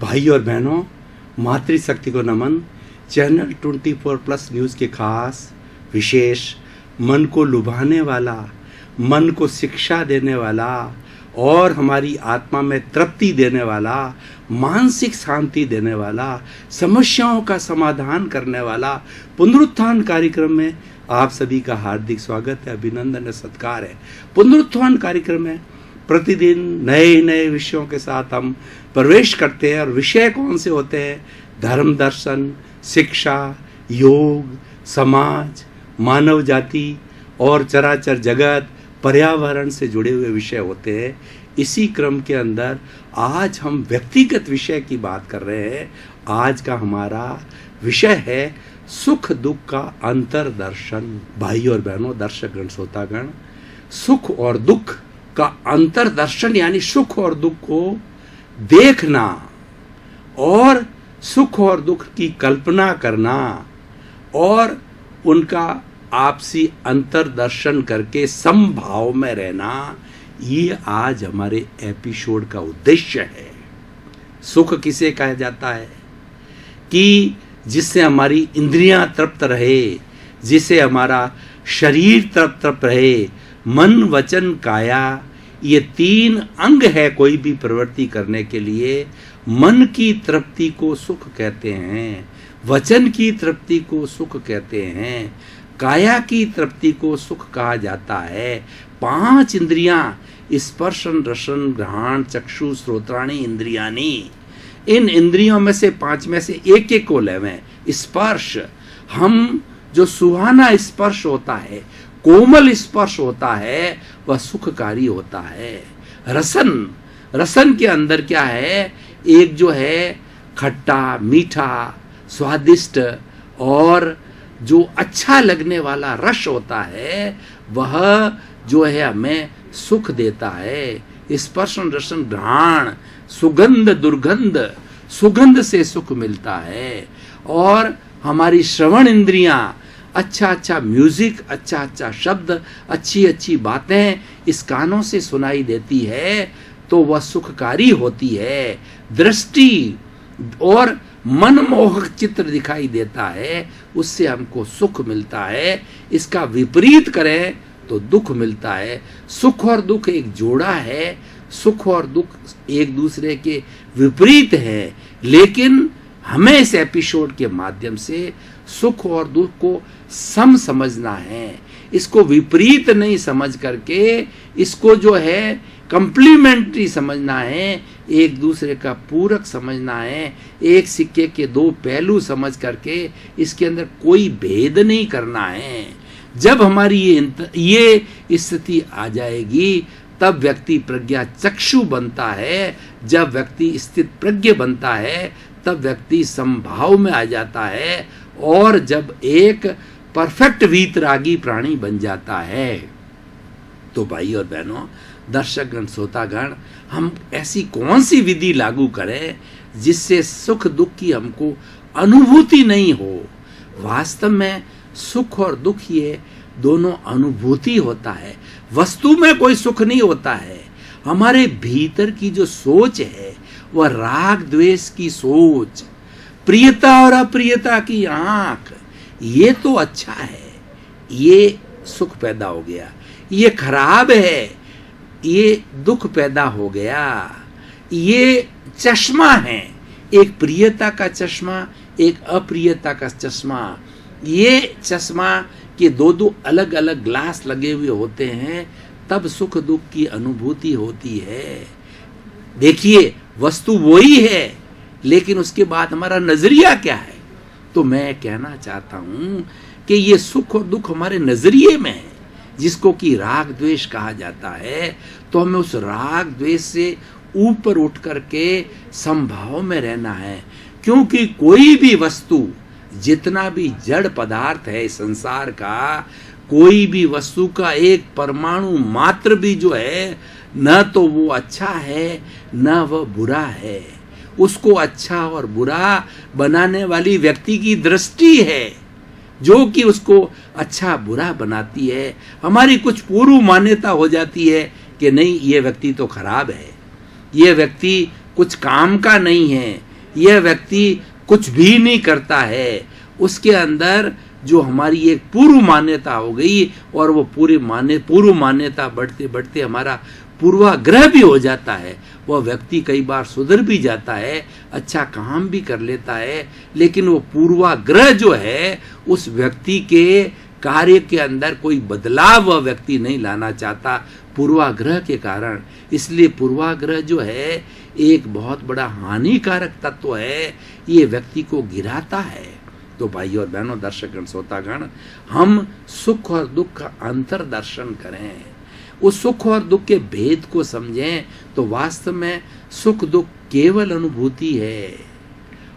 भाई और बहनों, मातृशक्ति को नमन। चैनल 24+ न्यूज़ के खास विशेष मन को लुभाने वाला, मन को शिक्षा देने वाला और हमारी आत्मा में तृप्ति देने वाला, मानसिक शांति देने वाला, समस्याओं का समाधान करने वाला पुनरुत्थान कार्यक्रम में आप सभी का हार्दिक स्वागत है, अभिनंदन है, सत्कार है। पुनरुत्थान कार्यक्रम में प्रतिदिन नए नए विषयों के साथ हम प्रवेश करते हैं और विषय कौन से होते हैं? धर्म, दर्शन, शिक्षा, योग, समाज, मानव जाति और चराचर जगत, पर्यावरण से जुड़े हुए विषय होते हैं। इसी क्रम के अंदर आज हम व्यक्तिगत विषय की बात कर रहे हैं। आज का हमारा विषय है सुख दुख का अंतरदर्शन। भाई और बहनों, दर्शकगण, श्रोतागण, सुख और दुख का अंतरदर्शन यानी सुख और दुख को देखना और सुख और दुख की कल्पना करना और उनका आपसी अंतरदर्शन करके समभाव में रहना, ये आज हमारे एपिसोड का उद्देश्य है। सुख किसे कहा जाता है? कि जिससे हमारी इंद्रियां तृप्त रहे, जिससे हमारा शरीर तृप्त रहे, मन, वचन, काया, ये 3 अंग है कोई भी प्रवृत्ति करने के लिए। मन की तृप्ति को सुख कहते हैं, वचन की तृप्ति को सुख कहते हैं, काया की तृप्ति को सुख कहा जाता है। 5 इंद्रियां, स्पर्शन, रसन, घ्राण, चक्षु, श्रोत्राणि इंद्रियानी, इन इंद्रियों में से 5 में से एक को लेवें। स्पर्श, हम जो सुहाना स्पर्श होता है, कोमल स्पर्श होता है, वह सुखकारी होता है। रसन, रसन के अंदर क्या है? एक जो है खट्टा, मीठा, स्वादिष्ट और जो अच्छा लगने वाला रस होता है, वह जो है हमें सुख देता है। स्पर्शन, रसन, घ्राण, सुगंध, दुर्गंध, सुगंध से सुख मिलता है। और हमारी श्रवण इंद्रियां, अच्छा अच्छा म्यूजिक, अच्छा अच्छा शब्द, अच्छी अच्छी बातें इस कानों से सुनाई देती है तो वह सुखकारी होती है। दृष्टि और मनमोहक चित्र दिखाई देता है, उससे हमको सुख मिलता है। इसका विपरीत करें तो दुख मिलता है। सुख और दुख एक जोड़ा है, सुख और दुख एक दूसरे के विपरीत है, लेकिन हमें इस एपिसोड के माध्यम से सुख और दुख को सम समझना है। इसको विपरीत नहीं समझ करके इसको जो है कंप्लीमेंट्री समझना है, एक दूसरे का पूरक समझना है, एक सिक्के के 2 पहलू समझ करके इसके अंदर कोई भेद नहीं करना है। जब हमारी ये स्थिति आ जाएगी तब व्यक्ति प्रज्ञा चक्षु बनता है। जब व्यक्ति स्थित प्रज्ञ बनता है तब व्यक्ति समभाव में आ जाता है और जब एक परफेक्ट वीतरागी प्राणी बन जाता है। तो भाई और बहनों, दर्शकगण, श्रोतागण, हम ऐसी कौन सी विधि लागू करें जिससे सुख दुख की हमको अनुभूति नहीं हो? वास्तव में सुख और दुख ये दोनों अनुभूति होता है, वस्तु में कोई सुख नहीं होता है। हमारे भीतर की जो सोच है वह राग द्वेष की सोच, प्रियता और अप्रियता की आंख, ये तो अच्छा है, ये सुख पैदा हो गया, ये खराब है, ये दुख पैदा हो गया। ये चश्मा है, एक प्रियता का चश्मा, एक अप्रियता का चश्मा। ये चश्मा के 2 अलग अलग ग्लास लगे हुए होते हैं, तब सुख दुख की अनुभूति होती है। देखिए, वस्तु वही है, लेकिन उसके बाद हमारा नजरिया क्या है? तो मैं कहना चाहता हूं कि ये सुख और दुख हमारे नजरिए में है, जिसको कि राग द्वेष कहा जाता है। तो हमें उस राग द्वेष से ऊपर उठ करके समभाव में रहना है, क्योंकि कोई भी वस्तु, जितना भी जड़ पदार्थ है संसार का, कोई भी वस्तु का एक परमाणु मात्र भी जो है, न तो वो अच्छा है न वह बुरा है। उसको अच्छा और बुरा बनाने वाली व्यक्ति की दृष्टि है जो कि उसको अच्छा बुरा बनाती है। हमारी कुछ पूर्व मान्यता हो जाती है कि नहीं, ये व्यक्ति तो खराब है, ये व्यक्ति कुछ काम का नहीं है, यह व्यक्ति कुछ भी नहीं करता है, उसके अंदर जो हमारी एक पूर्व मान्यता हो गई और वो पूर्व मान्यता बढ़ते बढ़ते हमारा पूर्वाग्रह भी हो जाता है। वह व्यक्ति कई बार सुधर भी जाता है, अच्छा काम भी कर लेता है, लेकिन वो पूर्वाग्रह जो है उस व्यक्ति के कार्य के अंदर कोई बदलाव वह व्यक्ति नहीं लाना चाहता पूर्वाग्रह के कारण। इसलिए पूर्वाग्रह जो है एक बहुत बड़ा हानिकारक तत्व है, ये व्यक्ति को गिराता है। तो भाई और बहनों, दर्शकगण, श्रोतागण, हम सुख और दुख का अंतर दर्शन करें, उस सुख और दुख के भेद को समझें, तो वास्तव में सुख दुख केवल अनुभूति है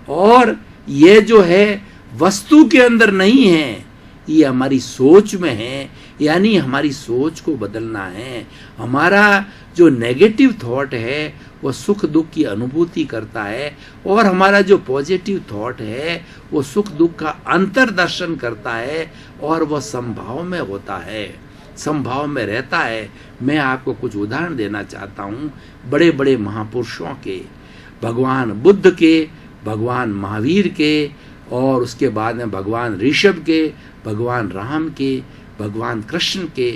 और ये जो है वस्तु के अंदर नहीं है, ये हमारी सोच में है। यानी हमारी सोच को बदलना है। हमारा जो नेगेटिव थॉट है वो सुख दुख की अनुभूति करता है और हमारा जो पॉजिटिव थॉट है वो सुख दुख का अंतर दर्शन करता है और वह संभाव में होता है, संभाव में रहता है। मैं आपको कुछ उदाहरण देना चाहता हूँ बड़े बड़े महापुरुषों के, भगवान बुद्ध के, भगवान महावीर के, और उसके बाद में भगवान ऋषभ के, भगवान राम के, भगवान कृष्ण के,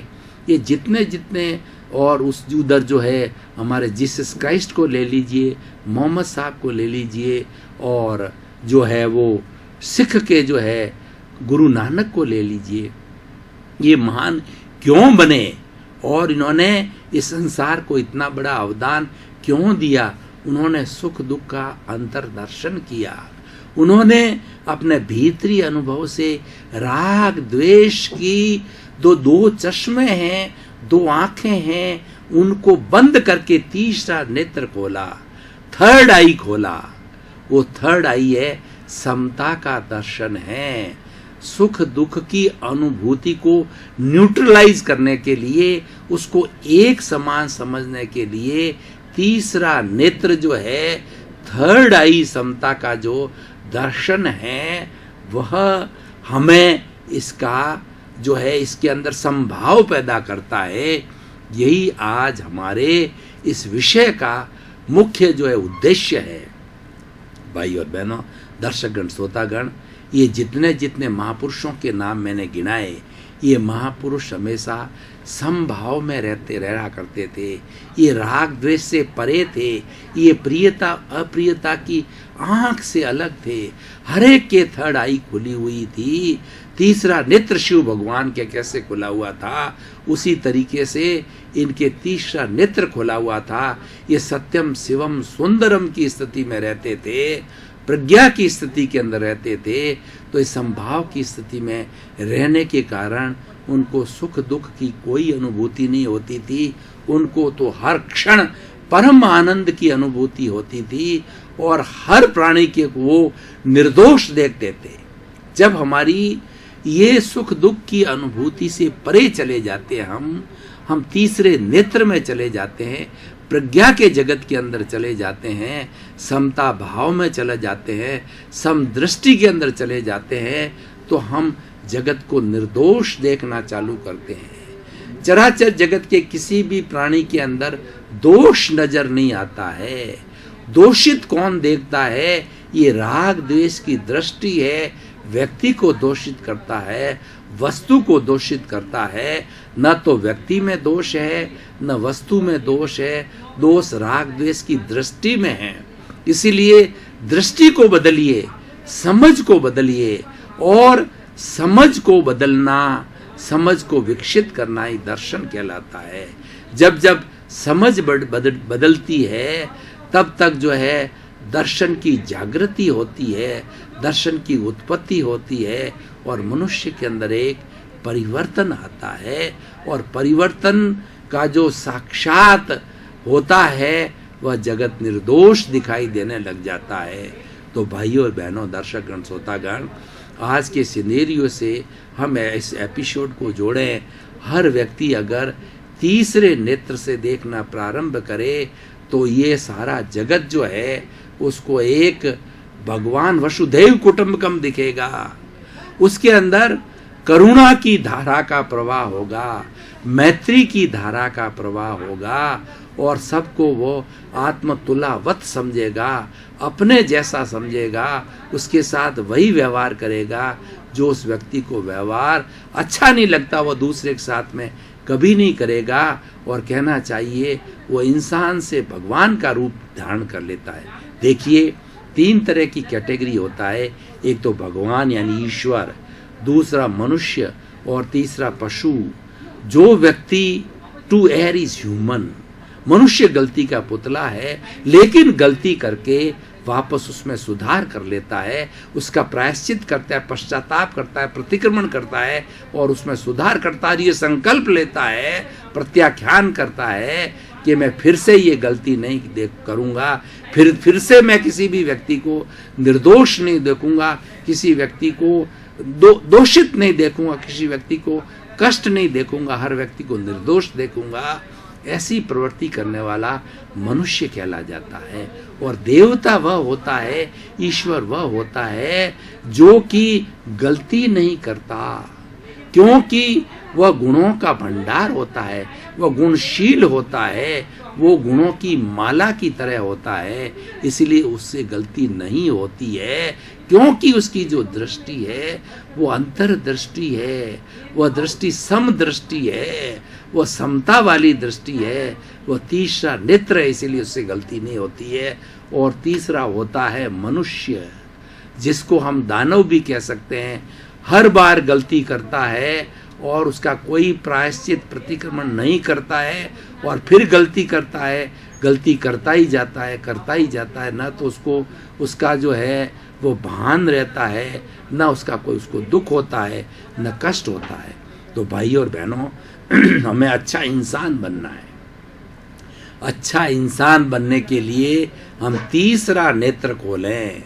ये जितने जितने, और उस उधर जो है हमारे जीसस क्राइस्ट को ले लीजिए, मोहम्मद साहब को ले लीजिए, और जो है वो सिख के जो है गुरु नानक को ले लीजिए। ये महान क्यों बने और इन्होंने इस संसार को इतना बड़ा अवदान क्यों दिया? उन्होंने सुख दुख का अंतर दर्शन किया। उन्होंने अपने भीतरी अनुभव से राग द्वेष की दो चश्मे हैं, दो आंखें हैं, उनको बंद करके तीसरा नेत्र खोला, थर्ड आई खोला। वो थर्ड आई है समता का दर्शन है। सुख दुख की अनुभूति को न्यूट्रलाइज करने के लिए, उसको एक समान समझने के लिए तीसरा नेत्र जो है, थर्ड आई समता का जो दर्शन है, वह हमें इसका जो है इसके अंदर संभाव पैदा करता है। यही आज हमारे इस विषय का मुख्य जो है उद्देश्य है। भाई और बहनों, दर्शकगण, श्रोतागण, ये जितने जितने महापुरुषों के नाम मैंने गिनाए, ये महापुरुष हमेशा समभाव में रहा करते थे। ये राग द्वेष से परे थे। ये प्रियता अप्रियता की आंख से अलग थे। हर एक के थर्ड आई खुली हुई थी। तीसरा नेत्र शिव भगवान के कैसे खुला हुआ था, उसी तरीके से इनके तीसरा नेत्र खुला हुआ था। ये सत्यम शिवम सुंदरम की स्थिति में रहते थे, प्रज्ञा की स्थिति के अंदर रहते थे। तो इस संभाव की स्थिति में रहने के कारण उनको सुख दुख की कोई अनुभूति नहीं होती थी। उनको तो हर क्षण परम आनंद की अनुभूति होती थी और हर प्राणी के वो निर्दोष देखते थे। जब हमारी ये सुख दुख की अनुभूति से परे चले जाते हैं, हम तीसरे नेत्र में चले जाते हैं, प्रज्ञा के जगत के अंदर चले जाते हैं, समता भाव में चले जाते हैं, समदृष्टि के अंदर चले जाते हैं, तो हम जगत को निर्दोष देखना चालू करते हैं। चराचर जगत के किसी भी प्राणी के अंदर दोष नजर नहीं आता है। दोषित कौन देखता है? ये राग द्वेष की दृष्टि है, व्यक्ति को दोषित करता है, वस्तु को दोषित करता है। न तो व्यक्ति में दोष है, न वस्तु में दोष है, दोष राग द्वेष की दृष्टि में है। इसीलिए दृष्टि को बदलिए, समझ को बदलिए, और समझ को बदलना, समझ को विकसित करना ही दर्शन कहलाता है। जब जब समझ बदलती है, तब तक जो है दर्शन की जागृति होती है, दर्शन की उत्पत्ति होती है, और मनुष्य के अंदर एक परिवर्तन आता है। और परिवर्तन का जो साक्षात होता है, वह जगत निर्दोष दिखाई देने लग जाता है। तो भाइयों और बहनों, दर्शकगण, श्रोतागण, आज के सिनेरियो से हम इस एपिसोड को जोड़ें। हर व्यक्ति अगर तीसरे नेत्र से देखना प्रारंभ करे, तो ये सारा जगत जो है उसको एक भगवान वसुधैव कुटुंबकम दिखेगा। उसके अंदर करुणा की धारा का प्रवाह होगा, मैत्री की धारा का प्रवाह होगा और सबको वो आत्मतुलावत समझेगा, अपने जैसा समझेगा, उसके साथ वही व्यवहार करेगा जो उस व्यक्ति को व्यवहार अच्छा नहीं लगता वो दूसरे के साथ में कभी नहीं करेगा। और कहना चाहिए वो इंसान से भगवान का रूप धारण कर लेता है। देखिए 3 तरह की कैटेगरी होता है, एक तो भगवान यानी ईश्वर, दूसरा मनुष्य और तीसरा पशु। जो व्यक्ति टू एयर इज ह्यूमन, मनुष्य गलती का पुतला है, लेकिन गलती करके वापस उसमें सुधार कर लेता है, उसका प्रायश्चित करता है, पश्चाताप करता है, प्रतिक्रमण करता है और उसमें सुधार करता है। ये संकल्प लेता है, प्रत्याख्यान करता है कि मैं फिर से ये गलती नहीं करूँगा, फिर से मैं किसी भी व्यक्ति को निर्दोष नहीं देखूँगा, किसी व्यक्ति को दोषित नहीं देखूँगा, किसी व्यक्ति को कष्ट नहीं देखूँगा, हर व्यक्ति को निर्दोष देखूँगा। ऐसी प्रवृत्ति करने वाला मनुष्य कहला जाता है। और देवता वह होता है, ईश्वर वह होता है जो कि गलती नहीं करता, क्योंकि वह गुणों का भंडार होता है, वह गुणशील होता है, वो गुणों की माला की तरह होता है, इसलिए उससे गलती नहीं होती है, क्योंकि उसकी जो दृष्टि है वो अंतर्दृष्टि है, वह दृष्टि समदृष्टि है, वह समता वाली दृष्टि है, वह तीसरा नेत्र है, इसीलिए उससे गलती नहीं होती है। और तीसरा होता है मनुष्य, जिसको हम दानव भी कह सकते हैं, हर बार गलती करता है और उसका कोई प्रायश्चित प्रतिक्रमण नहीं करता है और फिर गलती करता है, गलती करता ही जाता है, करता ही जाता है, ना तो उसको उसका जो है वो भान रहता है, ना उसका कोई उसको दुख होता है, ना कष्ट होता है। तो भाई और बहनों, हमें अच्छा इंसान बनना है। अच्छा इंसान बनने के लिए हम तीसरा नेत्र खोलें,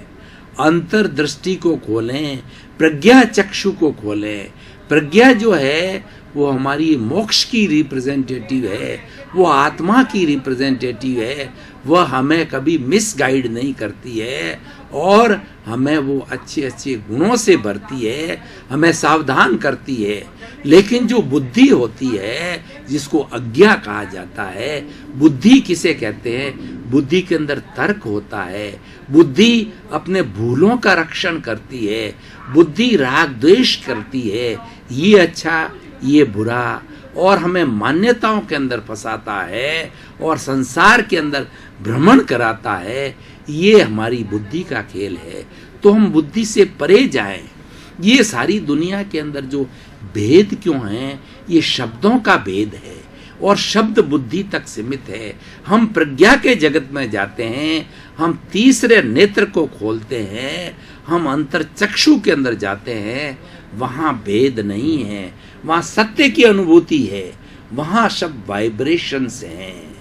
अंतर्दृष्टि को खोलें, प्रज्ञा चक्षु को खोलें। प्रज्ञा जो है वो हमारी मोक्ष की रिप्रेजेंटेटिव है, वो आत्मा की रिप्रेजेंटेटिव है, वह हमें कभी मिसगाइड नहीं करती है और हमें वो अच्छे अच्छे गुणों से भरती है, हमें सावधान करती है। लेकिन जो बुद्धि होती है, जिसको अज्ञा कहा जाता है, बुद्धि किसे कहते हैं? बुद्धि के अंदर तर्क होता है, बुद्धि अपने भूलों का रक्षण करती है, बुद्धि राग द्वेष करती है, ये अच्छा ये बुरा, और हमें मान्यताओं के अंदर फंसाता है और संसार के अंदर भ्रमण कराता है। ये हमारी बुद्धि का खेल है। तो हम बुद्धि से परे जाएं। ये सारी दुनिया के अंदर जो भेद क्यों हैं, ये शब्दों का भेद है और शब्द बुद्धि तक सीमित है। हम प्रज्ञा के जगत में जाते हैं, हम तीसरे नेत्र को खोलते हैं, हम अंतर्चक्षु के अंदर जाते हैं, वहाँ भेद नहीं है, वहाँ सत्य की अनुभूति है, वहाँ सब वाइब्रेशंस हैं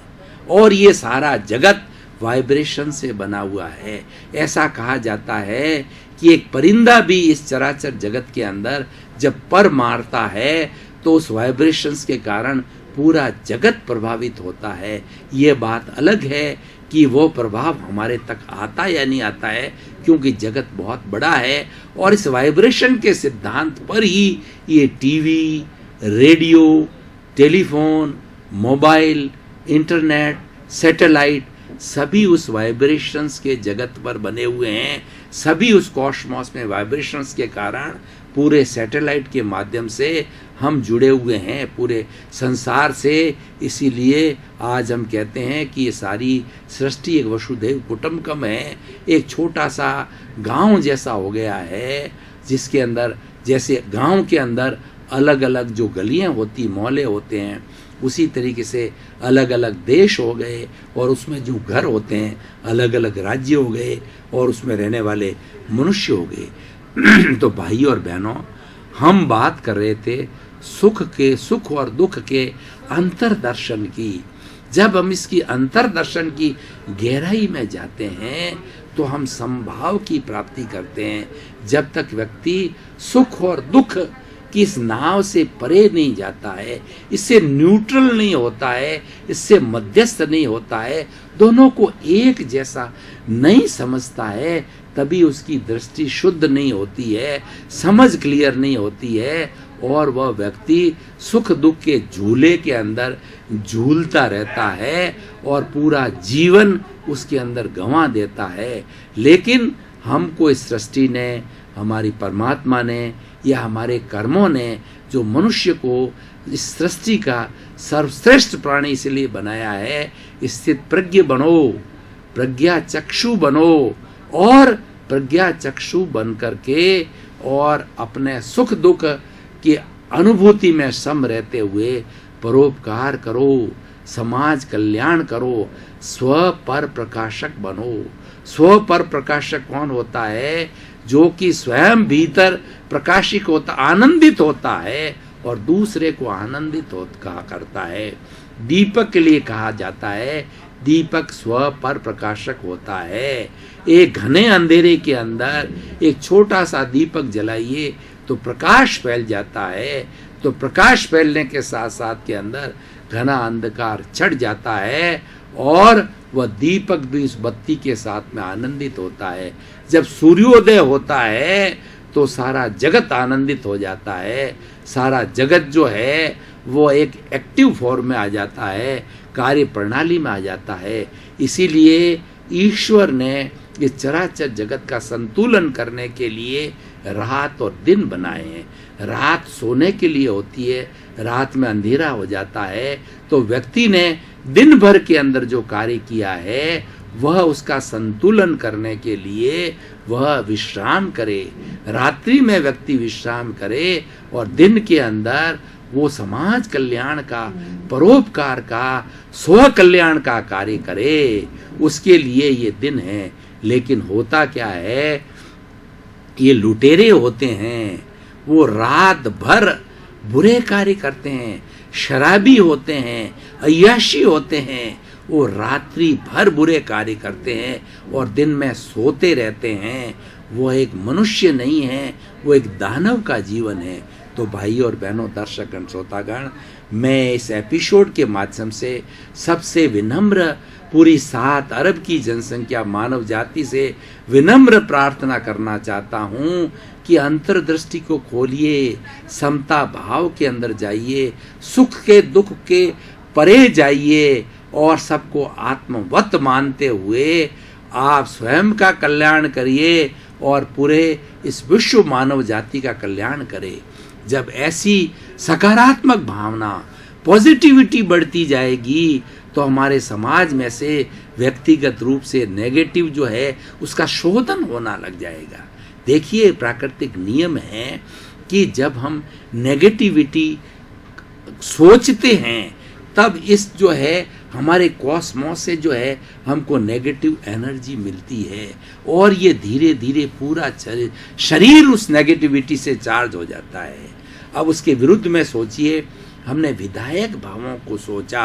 और ये सारा जगत वाइब्रेशन से बना हुआ है। ऐसा कहा जाता है कि एक परिंदा भी इस चराचर जगत के अंदर जब पर मारता है तो उस वाइब्रेशंस के कारण पूरा जगत प्रभावित होता है। ये बात अलग है कि वो प्रभाव हमारे तक आता या नहीं आता है, क्योंकि जगत बहुत बड़ा है और इस वाइब्रेशन के सिद्धांत पर ही ये TV, radio, telephone, mobile, internet, satellite सभी उस वाइब्रेशंस के जगत पर बने हुए हैं। सभी उस कॉस्मोस में वाइब्रेशंस के कारण पूरे सैटेलाइट के माध्यम से हम जुड़े हुए हैं पूरे संसार से। इसीलिए आज हम कहते हैं कि ये सारी सृष्टि एक वसुधैव कुटुंबकम है, एक छोटा सा गांव जैसा हो गया है, जिसके अंदर जैसे गांव के अंदर अलग अलग जो गलियां होती, मोहल्ले होते हैं, उसी तरीके से अलग अलग देश हो गए और उसमें जो घर होते हैं अलग अलग राज्य हो गए और उसमें रहने वाले मनुष्य हो गए। तो भाई और बहनों, हम बात कर रहे थे सुख और दुख के अंतर्दर्शन की। जब हम इसकी अंतर्दर्शन की गहराई में जाते हैं तो हम समभाव की प्राप्ति करते हैं। जब तक व्यक्ति सुख और दुख कि इस नाव से परे नहीं जाता है, इससे न्यूट्रल नहीं होता है, इससे मध्यस्थ नहीं होता है, दोनों को एक जैसा नहीं समझता है, तभी उसकी दृष्टि शुद्ध नहीं होती है, समझ क्लियर नहीं होती है और वह व्यक्ति सुख दुख के झूले के अंदर झूलता रहता है और पूरा जीवन उसके अंदर गंवा देता है। लेकिन हमको इस सृष्टि ने, हमारी परमात्मा ने या हमारे कर्मों ने जो मनुष्य को इस सृष्टि का सर्वश्रेष्ठ प्राणी इसलिए बनाया है, स्थित प्रज्ञ बनो, प्रज्ञा चक्षु बनो और प्रज्ञा चक्षु बन करके और अपने सुख दुख की अनुभूति में सम रहते हुए परोपकार करो, समाज कल्याण करो, स्व पर प्रकाशक बनो। स्व पर प्रकाशक कौन होता है? जो कि स्वयं भीतर प्रकाशित होता, आनंदित होता है और दूसरे को आनंदित करता है। दीपक के लिए कहा जाता है दीपक स्व पर प्रकाशक होता है। एक घने अंधेरे के अंदर एक छोटा सा दीपक जलाइए तो प्रकाश फैल जाता है, तो प्रकाश फैलने के साथ साथ के अंदर घना अंधकार छट जाता है और वह दीपक भी उस बत्ती के साथ में आनंदित होता है। जब सूर्योदय होता है तो सारा जगत आनंदित हो जाता है, सारा जगत जो है वो एक एक्टिव फॉर्म में आ जाता है, कार्य प्रणाली में आ जाता है। इसीलिए ईश्वर ने इस चराचर जगत का संतुलन करने के लिए रात और दिन बनाए हैं। रात सोने के लिए होती है, रात में अंधेरा हो जाता है, तो व्यक्ति ने दिन भर के अंदर जो कार्य किया है वह उसका संतुलन करने के लिए वह विश्राम करे। रात्रि में व्यक्ति विश्राम करे और दिन के अंदर वो समाज कल्याण का, परोपकार का, स्व कल्याण का कार्य करे। उसके लिए ये दिन है। लेकिन होता क्या है, ये लुटेरे होते हैं, वो रात भर बुरे कार्य करते हैं, शराबी होते हैं, अय्याशी होते हैं, वो रात्रि भर बुरे कार्य करते हैं और दिन में सोते रहते हैं। वो एक मनुष्य नहीं है, वो एक दानव का जीवन है। तो भाई और बहनों, दर्शकगण, श्रोतागण, मैं इस एपिसोड के माध्यम से सबसे विनम्र, पूरी 7 अरब की जनसंख्या मानव जाति से विनम्र प्रार्थना करना चाहता हूँ कि अंतर्दृष्टि को खोलिए, समता भाव के अंदर जाइए, सुख के दुख के परे जाइए और सबको आत्मवत मानते हुए आप स्वयं का कल्याण करिए और पूरे इस विश्व मानव जाति का कल्याण करें। जब ऐसी सकारात्मक भावना, पॉजिटिविटी बढ़ती जाएगी तो हमारे समाज में से व्यक्तिगत रूप से नेगेटिव जो है उसका शोधन होना लग जाएगा। देखिए, प्राकृतिक नियम है कि जब हम नेगेटिविटी सोचते हैं तब इस जो है हमारे कॉस्मोस से जो है हमको नेगेटिव एनर्जी मिलती है और ये धीरे धीरे पूरा शरीर उस नेगेटिविटी से चार्ज हो जाता है। अब उसके विरुद्ध में सोचिए, हमने विधायक भावों को सोचा,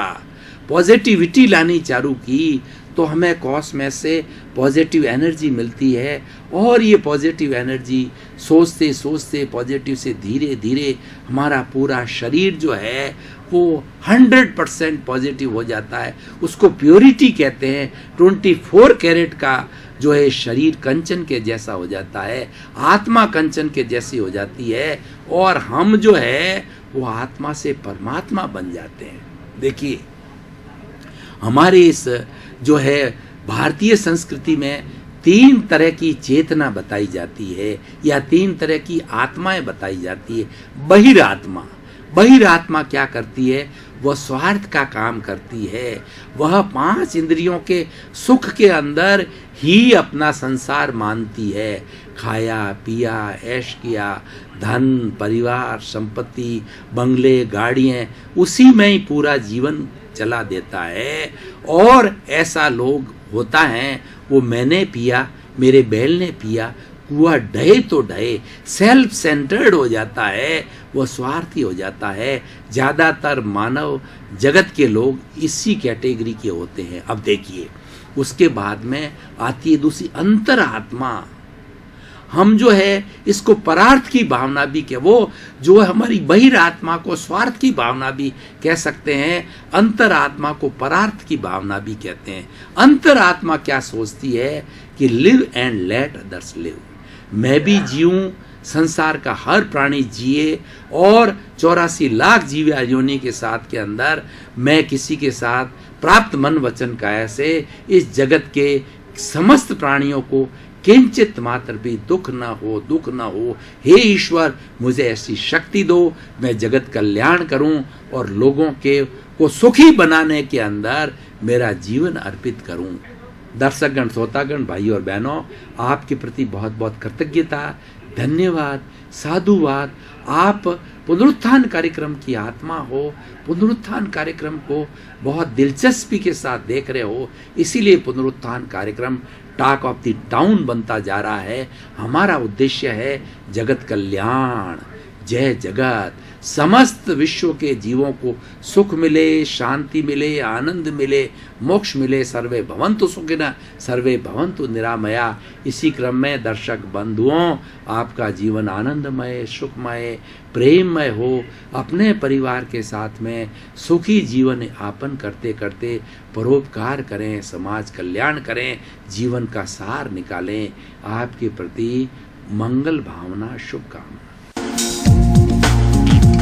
पॉजिटिविटी लानी चालू की तो हमें कॉस्मोस से पॉजिटिव एनर्जी मिलती है और ये पॉजिटिव एनर्जी सोचते सोचते पॉजिटिव से धीरे धीरे हमारा पूरा शरीर जो है वो 100% पॉजिटिव हो जाता है। उसको प्योरिटी कहते हैं। 24 कैरेट का जो है शरीर कंचन के जैसा हो जाता है, आत्मा कंचन के जैसी हो जाती है और हम जो है वो आत्मा से परमात्मा बन जाते हैं। देखिए, हमारे इस जो है भारतीय संस्कृति में 3 तरह की चेतना बताई जाती है या 3 तरह की आत्माएं बताई जाती है। बहिरात्मा, बहिरात्मा क्या करती है? वह स्वार्थ का काम करती है। वह 5 इंद्रियों के सुख के अंदर ही अपना संसार मानती है। खाया पिया, ऐश किया, धन, परिवार, संपत्ति, बंगले, गाड़ियाँ, उसी में ही पूरा जीवन चला देता है। और ऐसा लोग होता है, वो मैंने पिया, मेरे बैल ने पिया, कुआ ढहे तो ढहे, सेल्फ सेंटर्ड हो जाता है, वह स्वार्थी हो जाता है। ज़्यादातर मानव जगत के लोग इसी कैटेगरी के होते हैं। अब देखिए, उसके बाद में आती है दूसरी अंतरात्मा। हम जो है इसको परार्थ की भावना भी कह, वो जो हमारी बहिरात्मा को स्वार्थ की भावना भी कह सकते हैं, अंतरात्मा को परार्थ की भावना भी कहते हैं। अंतरात्मा क्या सोचती है कि live and let others live, मैं भी जीऊँ, संसार का हर प्राणी जिए और 84 लाख जीव योनि के साथ के अंदर मैं किसी के साथ प्राप्त मन वचन काया से इस जगत के समस्त प्राणियों को किंचित मात्र भी दुख ना हो। हे ईश्वर, मुझे ऐसी शक्ति दो, मैं जगत कल्याण करूं और लोगों को सुखी बनाने के अंदर मेरा जीवन अर्पित करूं। दर्शकगण, श्रोतागण, भाई और बहनों, आपके प्रति बहुत बहुत कृतज्ञता, धन्यवाद, साधुवाद। आप पुनरुत्थान कार्यक्रम की आत्मा हो, पुनरुत्थान कार्यक्रम को बहुत दिलचस्पी के साथ देख रहे हो, इसीलिए पुनरुत्थान कार्यक्रम टॉक ऑफ द टाउन बनता जा रहा है। हमारा उद्देश्य है जगत कल्याण। जय जगत, समस्त विश्व के जीवों को सुख मिले, शांति मिले, आनंद मिले, मोक्ष मिले। सर्वे भवन्तु सुखिनः, सर्वे भवन्तु निरामया। इसी क्रम में दर्शक बंधुओं, आपका जीवन आनंदमय, सुखमय, प्रेममय हो। अपने परिवार के साथ में सुखी जीवन यापन करते करते परोपकार करें, समाज कल्याण करें, जीवन का सार निकालें। आपके प्रति मंगल भावना, शुभकामना।